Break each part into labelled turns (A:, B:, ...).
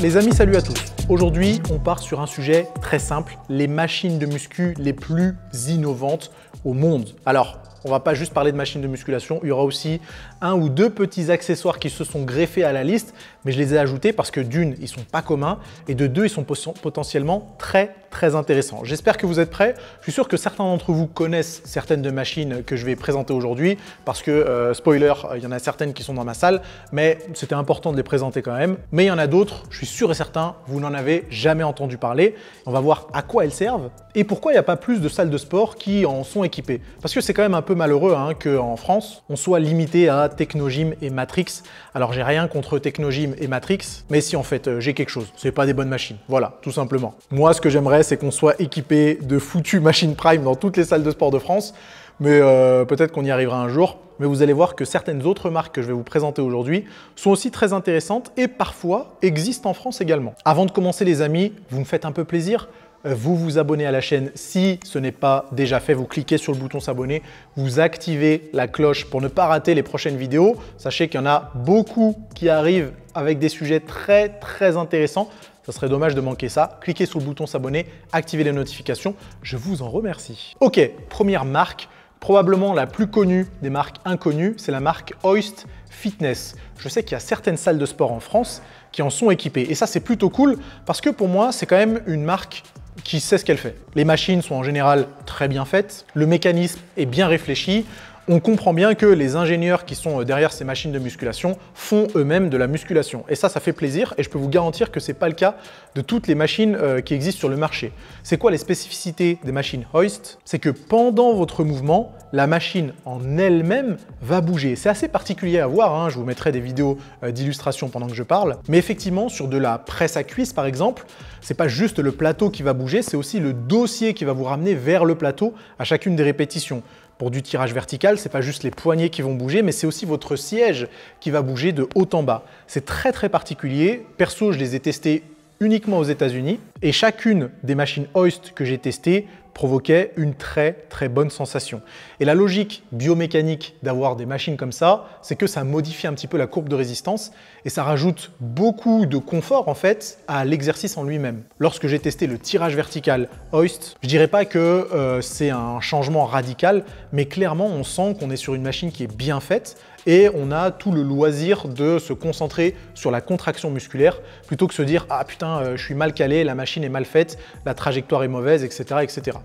A: Les amis, salut à tous. Aujourd'hui, on part sur un sujet très simple, les machines de muscu les plus innovantes au monde. Alors, on va pas juste parler de machines de musculation, il y aura aussi un ou deux petits accessoires qui se sont greffés à la liste, mais je les ai ajoutés parce que d'une, ils sont pas communs et de deux, ils sont potentiellement très intéressants. J'espère que vous êtes prêts. Je suis sûr que certains d'entre vous connaissent certaines de machines que je vais présenter aujourd'hui parce que, spoiler, il y en a certaines qui sont dans ma salle, mais c'était important de les présenter quand même. Mais il y en a d'autres, je suis sûr et certain, vous n'en avez jamais entendu parler. On va voir à quoi elles servent et pourquoi il n'y a pas plus de salles de sport qui en sont équipées. Parce que c'est quand même un peu malheureux qu'en France, on soit limité à Technogym et Matrix. Alors, j'ai rien contre Technogym et Matrix, mais si en fait, j'ai quelque chose. C'est pas des bonnes machines. Voilà, tout simplement. Moi, ce que j'aimerais, c'est qu'on soit équipé de foutues machines Prime dans toutes les salles de sport de France, mais peut-être qu'on y arrivera un jour. Mais vous allez voir que certaines autres marques que je vais vous présenter aujourd'hui sont aussi très intéressantes et parfois existent en France également. Avant de commencer les amis, vous me faites un peu plaisir. Vous vous abonnez à la chaîne si ce n'est pas déjà fait, vous cliquez sur le bouton s'abonner, vous activez la cloche pour ne pas rater les prochaines vidéos. Sachez qu'il y en a beaucoup qui arrivent avec des sujets très intéressants. Ça serait dommage de manquer ça. Cliquez sur le bouton s'abonner, activez les notifications, je vous en remercie. Ok, première marque, probablement la plus connue des marques inconnues, c'est la marque Hoist Fitness. Je sais qu'il y a certaines salles de sport en France qui en sont équipées et ça c'est plutôt cool parce que pour moi c'est quand même une marque qui sait ce qu'elle fait. Les machines sont en général très bien faites, le mécanisme est bien réfléchi, on comprend bien que les ingénieurs qui sont derrière ces machines de musculation font eux-mêmes de la musculation. Et ça fait plaisir et je peux vous garantir que ce n'est pas le cas de toutes les machines qui existent sur le marché. C'est quoi les spécificités des machines Hoist? C'est que pendant votre mouvement, la machine en elle-même va bouger. C'est assez particulier à voir, je vous mettrai des vidéos d'illustration pendant que je parle. Mais effectivement, sur de la presse à cuisse par exemple, c'est pas juste le plateau qui va bouger, c'est aussi le dossier qui va vous ramener vers le plateau à chacune des répétitions. Pour du tirage vertical, c'est pas juste les poignets qui vont bouger, mais c'est aussi votre siège qui va bouger de haut en bas. C'est très particulier. Perso, je les ai testés uniquement aux États-Unis et chacune des machines Hoist que j'ai testées provoquait une très bonne sensation. Et la logique biomécanique d'avoir des machines comme ça, c'est que ça modifie un petit peu la courbe de résistance et ça rajoute beaucoup de confort en fait à l'exercice en lui-même. Lorsque j'ai testé le tirage vertical Hoist, je dirais pas que c'est un changement radical, mais clairement on sent qu'on est sur une machine qui est bien faite et on a tout le loisir de se concentrer sur la contraction musculaire plutôt que se dire « Ah putain, je suis mal calé, la machine est mal faite, la trajectoire est mauvaise, etc. »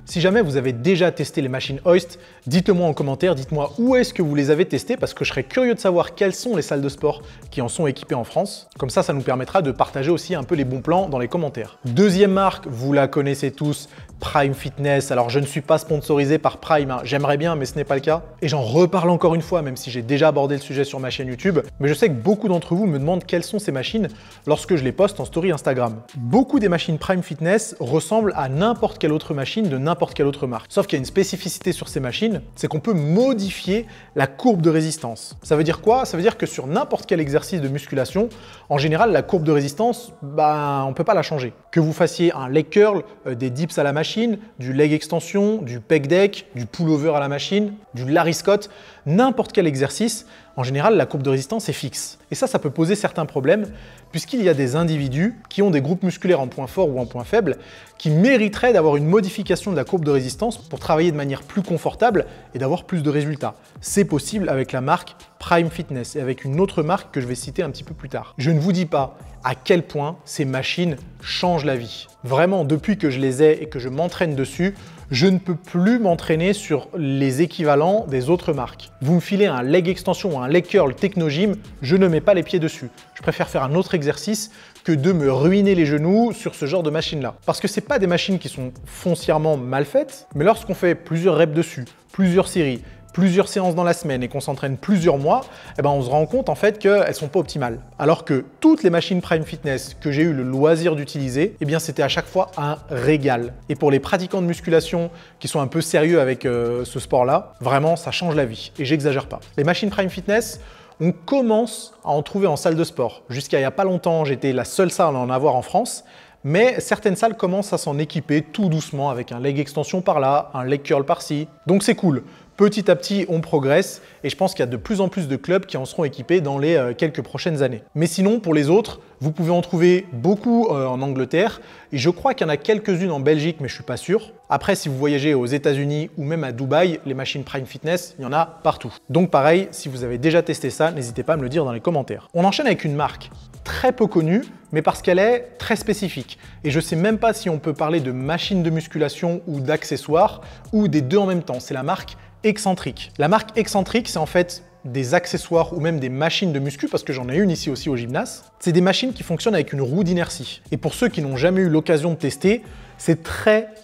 A: Si jamais vous avez déjà testé les machines Hoist, dites-moi en commentaire, dites-moi où est-ce que vous les avez testées parce que je serais curieux de savoir quelles sont les salles de sport qui en sont équipées en France. Comme ça nous permettra de partager aussi un peu les bons plans dans les commentaires. Deuxième marque, vous la connaissez tous, Prime Fitness. Alors je ne suis pas sponsorisé par Prime, j'aimerais bien mais ce n'est pas le cas. Et j'en reparle encore une fois, même si j'ai déjà abordé le sujet sur ma chaîne YouTube. Mais je sais que beaucoup d'entre vous me demandent quelles sont ces machines lorsque je les poste en story Instagram. Beaucoup des machines Prime Fitness ressemblent à n'importe quelle autre machine de n'importe quelle autre marque. Sauf qu'il y a une spécificité sur ces machines, c'est qu'on peut modifier la courbe de résistance. Ça veut dire quoi? Ça veut dire que sur n'importe quel exercice de musculation, en général, la courbe de résistance, on ne peut pas la changer. Que vous fassiez un leg curl, des dips à la machine, du leg extension, du pec deck, du pullover à la machine, du Larry Scott, n'importe quel exercice, en général, la courbe de résistance est fixe. Et ça peut poser certains problèmes puisqu'il y a des individus qui ont des groupes musculaires en point fort ou en point faible qui mériteraient d'avoir une modification de la courbe de résistance pour travailler de manière plus confortable et d'avoir plus de résultats. C'est possible avec la marque Prime Fitness et avec une autre marque que je vais citer un petit peu plus tard. Je ne vous dis pas à quel point ces machines changent la vie. Vraiment, depuis que je les ai et que je m'entraîne dessus, je ne peux plus m'entraîner sur les équivalents des autres marques. Vous me filez un leg extension ou un leg curl Technogym, je ne mets pas les pieds dessus. Je préfère faire un autre exercice que de me ruiner les genoux sur ce genre de machine-là. Parce que ce n'est pas des machines qui sont foncièrement mal faites, mais lorsqu'on fait plusieurs reps dessus, plusieurs séries, plusieurs séances dans la semaine et qu'on s'entraîne plusieurs mois, on se rend compte en fait qu'elles ne sont pas optimales. Alors que toutes les machines Prime Fitness que j'ai eu le loisir d'utiliser, c'était à chaque fois un régal. Et pour les pratiquants de musculation qui sont un peu sérieux avec ce sport-là, vraiment ça change la vie et j'exagère pas. Les machines Prime Fitness, on commence à en trouver en salle de sport. Jusqu'à il n'y a pas longtemps, j'étais la seule salle à en avoir en France. Mais certaines salles commencent à s'en équiper tout doucement avec un leg extension par là, un leg curl par-ci. Donc c'est cool. Petit à petit, on progresse et je pense qu'il y a de plus en plus de clubs qui en seront équipés dans les quelques prochaines années. Mais sinon, pour les autres, vous pouvez en trouver beaucoup en Angleterre et je crois qu'il y en a quelques-unes en Belgique, mais je ne suis pas sûr. Après, si vous voyagez aux États-Unis ou même à Dubaï, les machines Prime Fitness, il y en a partout. Donc pareil, si vous avez déjà testé ça, n'hésitez pas à me le dire dans les commentaires. On enchaîne avec une marque très peu connue, mais parce qu'elle est très spécifique. Et je ne sais même pas si on peut parler de machine de musculation ou d'accessoires ou des deux en même temps. C'est la marque Excentric. La marque Excentric, c'est en fait des accessoires ou même des machines de muscu, parce que j'en ai une ici aussi au gymnase. C'est des machines qui fonctionnent avec une roue d'inertie. Et pour ceux qui n'ont jamais eu l'occasion de tester, c'est très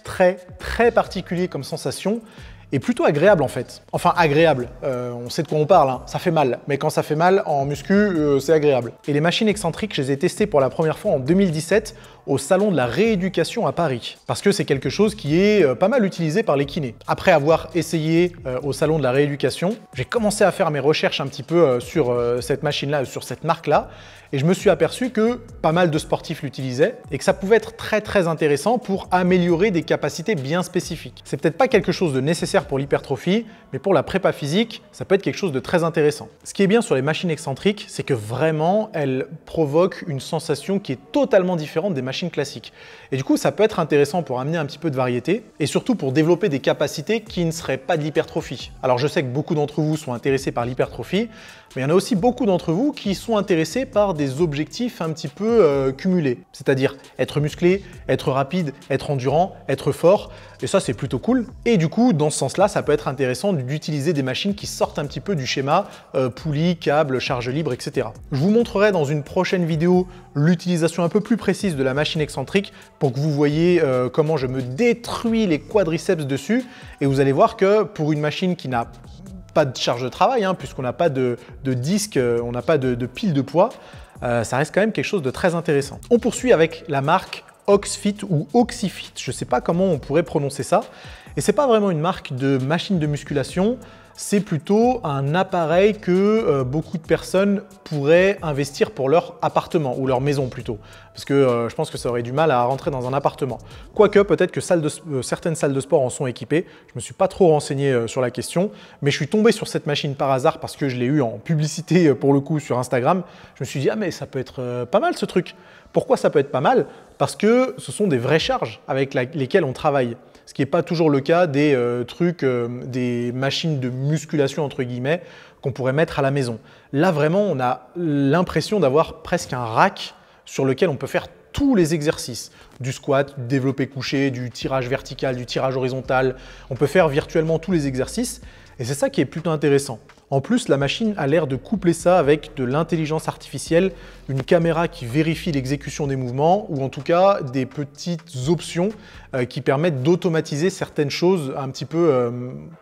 A: particulier comme sensation et plutôt agréable en fait. Enfin agréable, on sait de quoi on parle, hein. Ça fait mal, mais quand ça fait mal en muscu, c'est agréable. Et les machines excentriques, je les ai testées pour la première fois en 2017 au salon de la rééducation à Paris, parce que c'est quelque chose qui est pas mal utilisé par les kinés. Après avoir essayé au salon de la rééducation, j'ai commencé à faire mes recherches un petit peu sur cette machine-là, sur cette marque-là, et je me suis aperçu que pas mal de sportifs l'utilisaient et que ça pouvait être très intéressant pour améliorer des capacités bien spécifiques. C'est peut-être pas quelque chose de nécessaire pour l'hypertrophie, mais pour la prépa physique, ça peut être quelque chose de très intéressant. Ce qui est bien sur les machines excentriques, c'est que vraiment, elles provoquent une sensation qui est totalement différente des machines classiques. Et du coup, ça peut être intéressant pour amener un petit peu de variété et surtout pour développer des capacités qui ne seraient pas de l'hypertrophie. Alors je sais que beaucoup d'entre vous sont intéressés par l'hypertrophie, mais il y en a aussi beaucoup d'entre vous qui sont intéressés par des objectifs un petit peu cumulés. C'est-à-dire être musclé, être rapide, être endurant, être fort. Et ça, c'est plutôt cool. Et du coup, dans ce sens-là, ça peut être intéressant d'utiliser des machines qui sortent un petit peu du schéma poulie, câble, charge libre, etc. Je vous montrerai dans une prochaine vidéo l'utilisation un peu plus précise de la machine excentrique pour que vous voyez comment je me détruis les quadriceps dessus. Et vous allez voir que pour une machine qui n'a pas de charge de travail, hein, puisqu'on n'a pas de disque, on n'a pas de pile de poids, ça reste quand même quelque chose de très intéressant. On poursuit avec la marque Oxfit ou Oxyfit, je ne sais pas comment on pourrait prononcer ça. Et c'est pas vraiment une marque de machine de musculation, c'est plutôt un appareil que beaucoup de personnes pourraient investir pour leur appartement ou leur maison plutôt. Parce que je pense que ça aurait du mal à rentrer dans un appartement. Quoique peut-être que certaines salles de sport en sont équipées. Je ne me suis pas trop renseigné sur la question, mais je suis tombé sur cette machine par hasard parce que je l'ai eu en publicité pour le coup sur Instagram. Je me suis dit, ah mais ça peut être pas mal ce truc. Pourquoi ça peut être pas mal? Parce que ce sont des vraies charges avec lesquelles on travaille. Ce qui n'est pas toujours le cas des des machines de musculation entre guillemets qu'on pourrait mettre à la maison. Là vraiment, on a l'impression d'avoir presque un rack sur lequel on peut faire tous les exercices, du squat, du développé couché, du tirage vertical, du tirage horizontal. On peut faire virtuellement tous les exercices et c'est ça qui est plutôt intéressant. En plus, la machine a l'air de coupler ça avec de l'intelligence artificielle, une caméra qui vérifie l'exécution des mouvements ou en tout cas des petites options qui permettent d'automatiser certaines choses un petit peu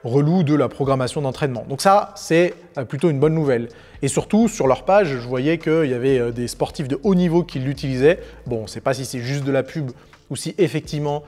A: reloues de la programmation d'entraînement. Donc ça, c'est plutôt une bonne nouvelle. Et surtout, sur leur page, je voyais qu'il y avait des sportifs de haut niveau qui l'utilisaient. Bon, on ne sait pas si c'est juste de la pub ou si effectivement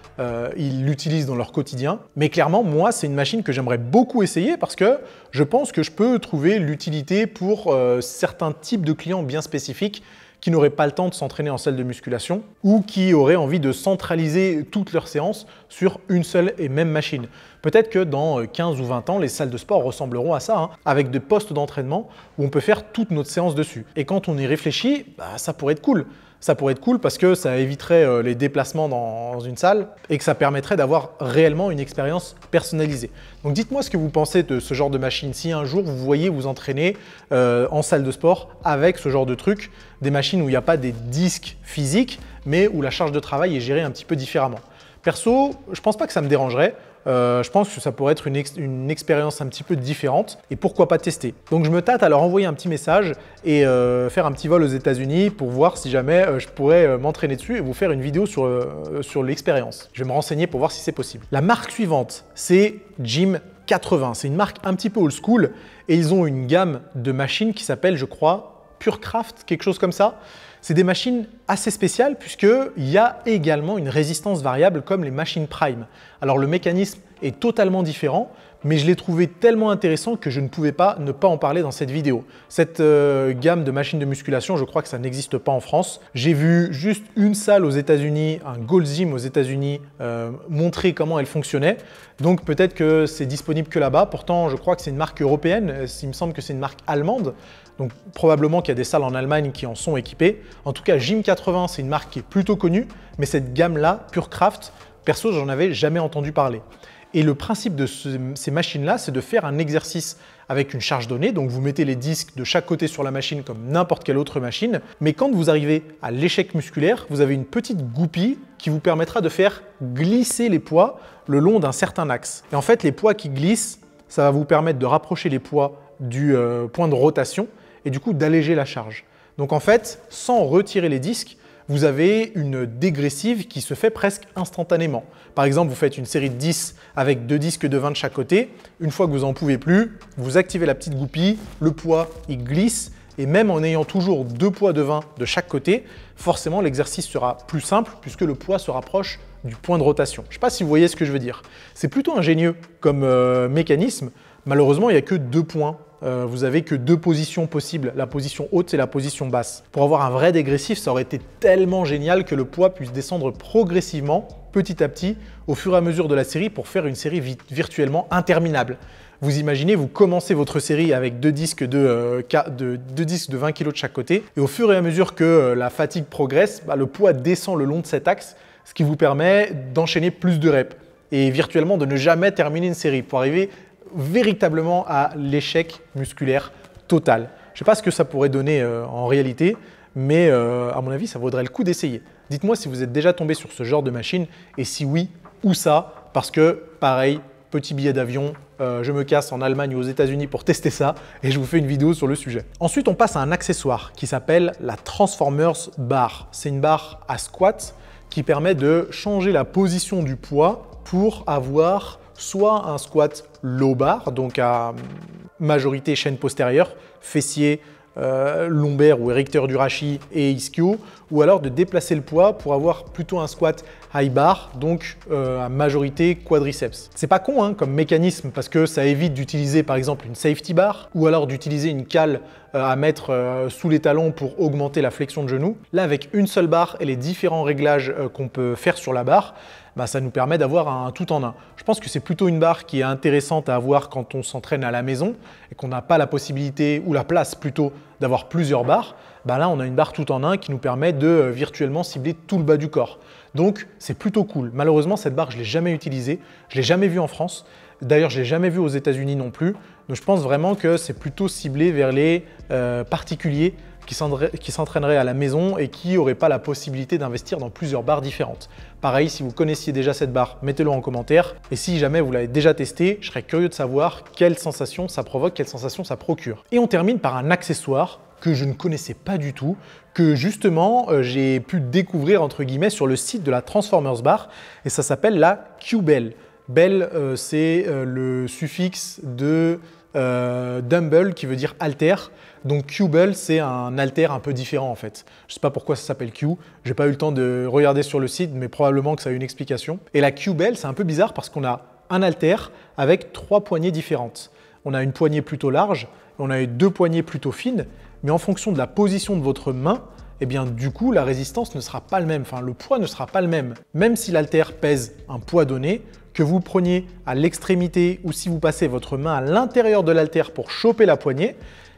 A: ils l'utilisent dans leur quotidien. Mais clairement, moi, c'est une machine que j'aimerais beaucoup essayer parce que je pense que je peux trouver l'utilité pour certains types de clients bien spécifiques qui n'auraient pas le temps de s'entraîner en salle de musculation ou qui auraient envie de centraliser toutes leurs séances sur une seule et même machine. Peut-être que dans 15 ou 20 ans, les salles de sport ressembleront à ça, hein, avec des postes d'entraînement où on peut faire toute notre séance dessus. Et quand on y réfléchit, ça pourrait être cool. Ça pourrait être cool parce que ça éviterait les déplacements dans une salle et que ça permettrait d'avoir réellement une expérience personnalisée. Donc dites-moi ce que vous pensez de ce genre de machine. Si un jour vous voyez vous entraîner en salle de sport avec ce genre de truc, des machines où il n'y a pas des disques physiques, mais où la charge de travail est gérée un petit peu différemment. Perso, je ne pense pas que ça me dérangerait. Je pense que ça pourrait être une expérience un petit peu différente et pourquoi pas tester. Donc je me tâte à leur envoyer un petit message et faire un petit vol aux États-Unis pour voir si jamais je pourrais m'entraîner dessus et vous faire une vidéo sur l'expérience. Je vais me renseigner pour voir si c'est possible. La marque suivante, c'est Gym80. C'est une marque un petit peu old school et ils ont une gamme de machines qui s'appelle, je crois, PureCraft, quelque chose comme ça. C'est des machines assez spéciales puisqu'il y a également une résistance variable comme les machines Prime. Alors le mécanisme est totalement différent, mais je l'ai trouvé tellement intéressant que je ne pouvais pas ne pas en parler dans cette vidéo. Cette gamme de machines de musculation, je crois que ça n'existe pas en France. J'ai vu juste une salle aux États-Unis, un Gold Gym aux États-Unis, montrer comment elle fonctionnait. Donc peut-être que c'est disponible que là-bas. Pourtant, je crois que c'est une marque européenne. Il me semble que c'est une marque allemande. Donc probablement qu'il y a des salles en Allemagne qui en sont équipées. En tout cas, Gym 80, c'est une marque qui est plutôt connue, mais cette gamme-là, Purecraft, perso, j'en avais jamais entendu parler. Et le principe de ces machines-là, c'est de faire un exercice avec une charge donnée. Donc, vous mettez les disques de chaque côté sur la machine comme n'importe quelle autre machine. Mais quand vous arrivez à l'échec musculaire, vous avez une petite goupille qui vous permettra de faire glisser les poids le long d'un certain axe. Et en fait, les poids qui glissent, ça va vous permettre de rapprocher les poids du point de rotation et du coup d'alléger la charge. Donc en fait, sans retirer les disques, vous avez une dégressive qui se fait presque instantanément. Par exemple, vous faites une série de 10 avec 2 disques de 20 de chaque côté. Une fois que vous n'en pouvez plus, vous activez la petite goupille, le poids il glisse et même en ayant toujours 2 poids de 20 de chaque côté, forcément l'exercice sera plus simple puisque le poids se rapproche du point de rotation. Je ne sais pas si vous voyez ce que je veux dire. C'est plutôt ingénieux comme mécanisme. Malheureusement, il n'y a que 2 points. Vous n'avez que 2 positions possibles, la position haute et la position basse. Pour avoir un vrai dégressif, ça aurait été tellement génial que le poids puisse descendre progressivement, petit à petit, au fur et à mesure de la série pour faire une série virtuellement interminable. Vous imaginez, vous commencez votre série avec 2 disques de 20 kg de chaque côté et au fur et à mesure que la fatigue progresse, le poids descend le long de cet axe, ce qui vous permet d'enchaîner plus de reps et virtuellement de ne jamais terminer une série pour arriver véritablement à l'échec musculaire total. Je ne sais pas ce que ça pourrait donner en réalité, mais à mon avis, ça vaudrait le coup d'essayer. Dites-moi si vous êtes déjà tombé sur ce genre de machine et si oui, où ça? Parce que pareil, petit billet d'avion, je me casse en Allemagne ou aux États-Unis pour tester ça et je vous fais une vidéo sur le sujet. Ensuite, on passe à un accessoire qui s'appelle la Transformers Bar. C'est une barre à squat qui permet de changer la position du poids pour avoir soit un squat low bar, donc à majorité chaîne postérieure, fessier, lombaire ou érecteur du rachis et ischio, ou alors de déplacer le poids pour avoir plutôt un squat high bar, donc à majorité quadriceps. C'est pas con comme mécanisme parce que ça évite d'utiliser par exemple une safety bar ou alors d'utiliser une cale à mettre sous les talons pour augmenter la flexion de genou. Là, avec une seule barre et les différents réglages qu'on peut faire sur la barre, ça nous permet d'avoir un tout en un. Je pense que c'est plutôt une barre qui est intéressante à avoir quand on s'entraîne à la maison et qu'on n'a pas la possibilité ou la place plutôt d'avoir plusieurs barres. Là, on a une barre tout en un qui nous permet de virtuellement cibler tout le bas du corps. Donc, c'est plutôt cool. Malheureusement, cette barre, je ne l'ai jamais utilisée. Je ne l'ai jamais vue en France. D'ailleurs, je ne l'ai jamais vue aux États-Unis non plus. Donc, je pense vraiment que c'est plutôt ciblé vers les particuliers qui s'entraîneraient à la maison et qui n'auraient pas la possibilité d'investir dans plusieurs barres différentes. Pareil, si vous connaissiez déjà cette barre, mettez-le en commentaire. Et si jamais vous l'avez déjà testé, je serais curieux de savoir quelle sensation ça provoque, quelle sensation ça procure. Et on termine par un accessoire que je ne connaissais pas du tout, que justement j'ai pu découvrir entre guillemets sur le site de la Transformers Bar et ça s'appelle la Q-Bell. Bell, c'est le suffixe de dumbbell qui veut dire halter. Donc Q-Bell, c'est un halter un peu différent en fait. Je ne sais pas pourquoi ça s'appelle Q. Je n'ai pas eu le temps de regarder sur le site, mais probablement que ça a une explication. Et la Q-Bell, c'est un peu bizarre parce qu'on a un halter avec 3 poignées différentes. On a une poignée plutôt large, on a 2 poignées plutôt fines, mais en fonction de la position de votre main, du coup, la résistance ne sera pas le même, le poids ne sera pas le même. Même si l'halter pèse un poids donné, que vous preniez à l'extrémité ou si vous passez votre main à l'intérieur de l'halter pour choper la poignée,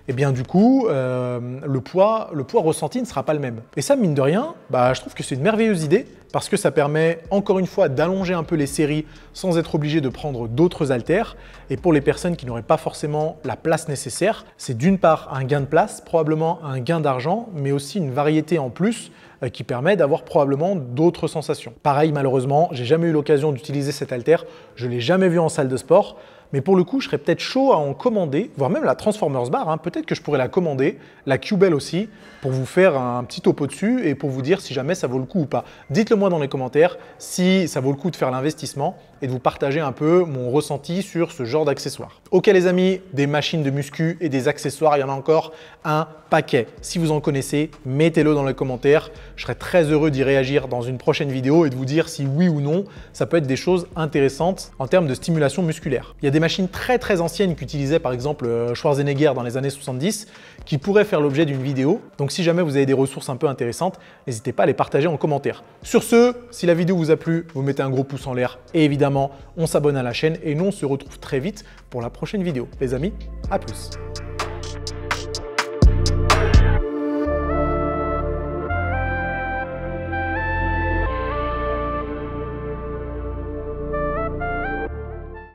A: du coup, le poids ressenti ne sera pas le même. Et ça, mine de rien, je trouve que c'est une merveilleuse idée parce que ça permet encore une fois d'allonger un peu les séries sans être obligé de prendre d'autres haltères. Et pour les personnes qui n'auraient pas forcément la place nécessaire, c'est d'une part un gain de place, probablement un gain d'argent, mais aussi une variété en plus qui permet d'avoir probablement d'autres sensations. Pareil, malheureusement, j'ai jamais eu l'occasion d'utiliser cet haltère, je ne l'ai jamais vu en salle de sport. Mais pour le coup, je serais peut-être chaud à en commander, voire même la Transformers Bar. Peut-être que je pourrais la commander, la Q-Bell aussi, pour vous faire un petit topo dessus et pour vous dire si jamais ça vaut le coup ou pas. Dites-le moi dans les commentaires si ça vaut le coup de faire l'investissement et de vous partager un peu mon ressenti sur ce genre d'accessoires. Ok les amis, des machines de muscu et des accessoires, il y en a encore un paquet. Si vous en connaissez, mettez-le dans les commentaires. Je serai très heureux d'y réagir dans une prochaine vidéo et de vous dire si oui ou non, ça peut être des choses intéressantes en termes de stimulation musculaire. Il y a des machines très anciennes qu'utilisait par exemple Schwarzenegger dans les années 70 qui pourraient faire l'objet d'une vidéo. Donc si jamais vous avez des ressources un peu intéressantes, n'hésitez pas à les partager en commentaire. Sur ce, si la vidéo vous a plu, vous mettez un gros pouce en l'air et évidemment, on s'abonne à la chaîne et nous on se retrouve très vite pour la prochaine vidéo. Les amis, à plus.